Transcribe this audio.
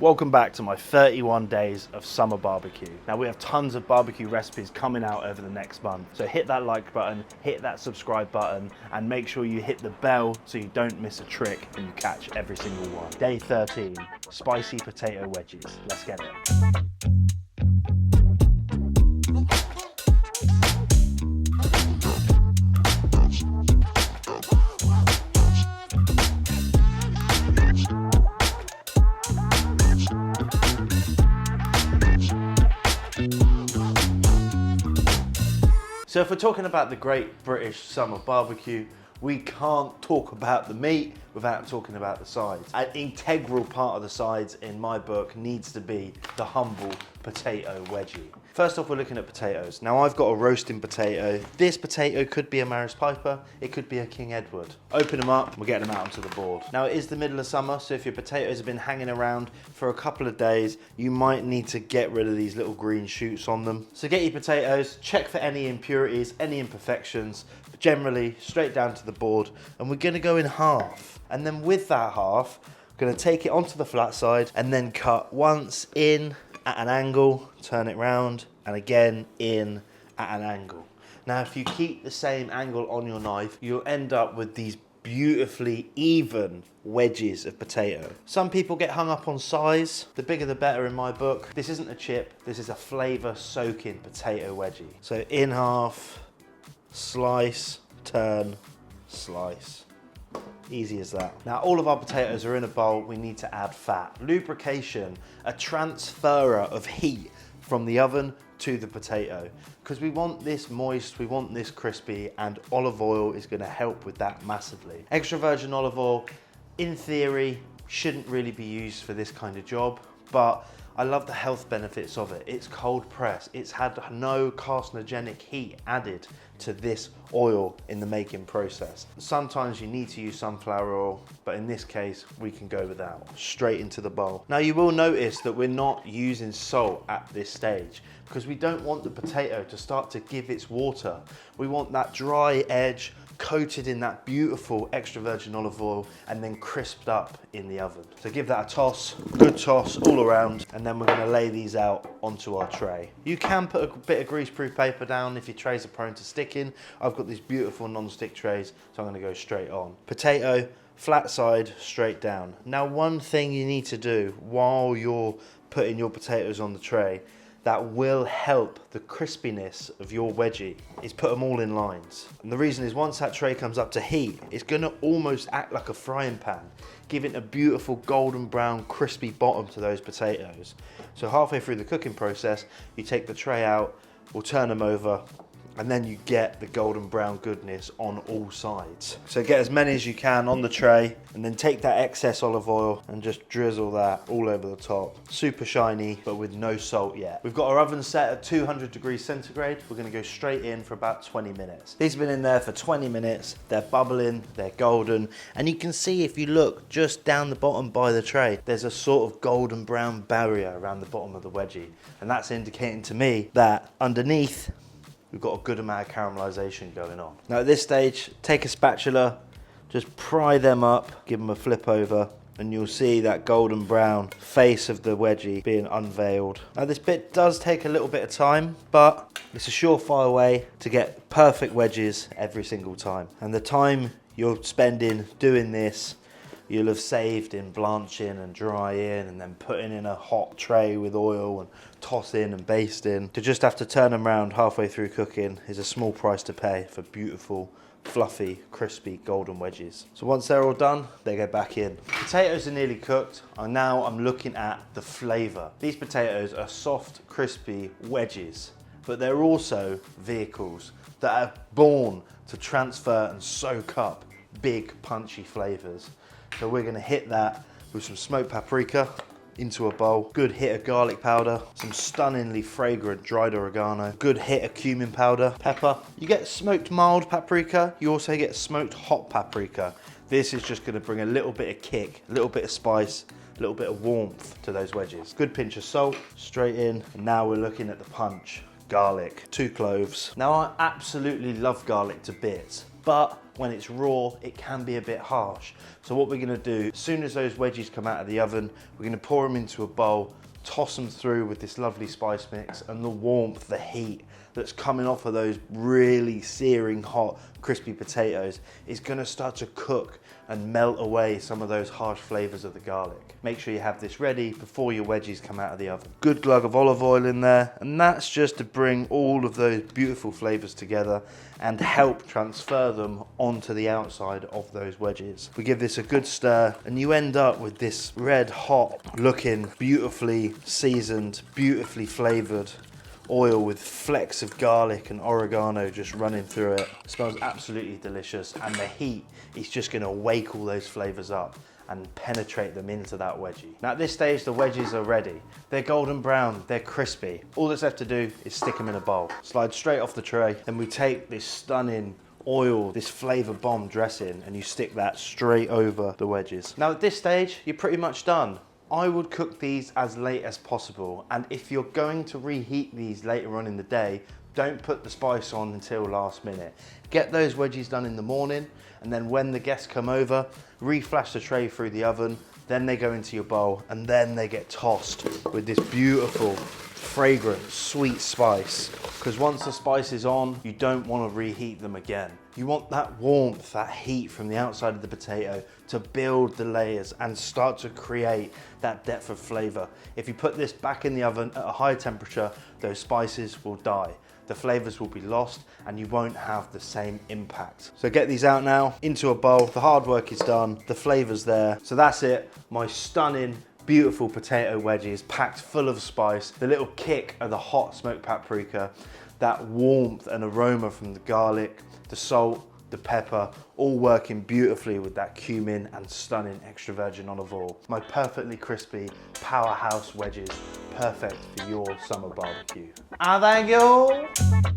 Welcome back to my 31 days of summer barbecue. Now we have tons of barbecue recipes coming out over the next month. So hit that like button, hit that subscribe button, and make sure you hit the bell so you don't miss a trick and you catch every single one. Day 13, spicy potato wedges. Let's get it. So if we're talking about the great British summer barbecue, we can't talk about the meat without talking about the sides. An integral part of the sides in my book needs to be the humble potato wedgie. First off, we're looking at potatoes. Now I've got a roasting potato. This potato could be a Maris Piper, it could be a King Edward. Open them up, we're getting them out onto the board. Now it is the middle of summer, so if your potatoes have been hanging around for a couple of days, you might need to get rid of these little green shoots on them. So get your potatoes, check for any impurities, any imperfections, generally straight down to the board, and we're gonna go in half. And then with that half, we're gonna take it onto the flat side and then cut once in at an angle, turn it round, and again in at an angle. Now, if you keep the same angle on your knife, you'll end up with these beautifully even wedges of potato. Some people get hung up on size. The bigger the better in my book. This isn't a chip, this is a flavor soaking potato wedgie. So in half, slice, turn, slice. Easy as that. Now all of our potatoes are in a bowl. We need to add fat. Lubrication, a transferer of heat from the oven to the potato, because we want this moist, we want this crispy, and olive oil is going to help with that massively. Extra virgin olive oil, in theory, shouldn't really be used for this kind of job, but I love the health benefits of it. It's cold pressed. It's had no carcinogenic heat added to this oil in the making process. Sometimes you need to use sunflower oil, but in this case, we can go without. Straight into the bowl. Now you will notice that we're not using salt at this stage because we don't want the potato to start to give its water. We want that dry edge coated in that beautiful extra virgin olive oil and then crisped up in the oven. So give that a toss, good toss all around, and then we're gonna lay these out onto our tray. You can put a bit of greaseproof paper down if your trays are prone to sticking. I've got these beautiful non-stick trays, so I'm gonna go straight on. Potato, flat side, straight down. Now one thing you need to do while you're putting your potatoes on the tray that will help the crispiness of your wedgie is put them all in lines. And the reason is once that tray comes up to heat, it's gonna almost act like a frying pan, giving a beautiful golden brown crispy bottom to those potatoes. So halfway through the cooking process, you take the tray out, we'll turn them over, and then you get the golden brown goodness on all sides. So get as many as you can on the tray, and then take that excess olive oil and just drizzle that all over the top. Super shiny, but with no salt yet. We've got our oven set at 200 degrees centigrade. We're gonna go straight in for about 20 minutes. These have been in there for 20 minutes. They're bubbling, they're golden, and you can see if you look just down the bottom by the tray, there's a sort of golden brown barrier around the bottom of the wedgie. And that's indicating to me that underneath, we've got a good amount of caramelization going on. Now at this stage, take a spatula, just pry them up, give them a flip over, and you'll see that golden brown face of the wedgie being unveiled. Now this bit does take a little bit of time, but it's a surefire way to get perfect wedges every single time. And the time you're spending doing this, you'll have saved in blanching and drying and then putting in a hot tray with oil and tossing and basting. To just have to turn them around halfway through cooking is a small price to pay for beautiful, fluffy, crispy golden wedges. So once they're all done, they go back in. Potatoes are nearly cooked, and now I'm looking at the flavour. These potatoes are soft, crispy wedges, but they're also vehicles that are born to transfer and soak up big, punchy flavours. So we're gonna hit that with some smoked paprika into a bowl, good hit of garlic powder, some stunningly fragrant dried oregano, good hit of cumin powder, pepper. You get smoked mild paprika, you also get smoked hot paprika. This is just gonna bring a little bit of kick, a little bit of spice, a little bit of warmth to those wedges. Good pinch of salt, straight in. And now we're looking at the punch. Garlic, 2 cloves. Now I absolutely love garlic to bits, but when it's raw, it can be a bit harsh. So what we're gonna do, as soon as those wedges come out of the oven, we're gonna pour them into a bowl, toss them through with this lovely spice mix, and the warmth, the heat that's coming off of those really searing hot crispy potatoes is gonna start to cook and melt away some of those harsh flavors of the garlic. Make sure you have this ready before your wedges come out of the oven. Good glug of olive oil in there, and that's just to bring all of those beautiful flavors together and help transfer them onto the outside of those wedges. We give this a good stir, and you end up with this red hot looking, beautifully seasoned, beautifully flavored oil with flecks of garlic and oregano just running through it. It smells absolutely delicious, and the heat is just gonna wake all those flavors up and penetrate them into that wedgie. Now at this stage, the wedges are ready. They're golden brown, they're crispy. All that's left to do is stick them in a bowl. Slide straight off the tray. Then we take this stunning oil, this flavor bomb dressing, and you stick that straight over the wedges. Now at this stage, you're pretty much done. I would cook these as late as possible, and if you're going to reheat these later on in the day, don't put the spice on until last minute. Get those wedges done in the morning, and then when the guests come over, reflash the tray through the oven, then they go into your bowl, and then they get tossed with this beautiful, fragrant, sweet spice. Because once the spice is on, you don't want to reheat them again. You want that warmth, that heat from the outside of the potato to build the layers and start to create that depth of flavor. If you put this back in the oven at a high temperature, those spices will die. The flavors will be lost and you won't have the same impact. So get these out now into a bowl. The hard work is done, the flavor's there. So that's it, my stunning, beautiful potato wedges packed full of spice, the little kick of the hot smoked paprika, that warmth and aroma from the garlic, the salt, the pepper, all working beautifully with that cumin and stunning extra virgin olive oil. My perfectly crispy powerhouse wedges, perfect for your summer barbecue. And thank you.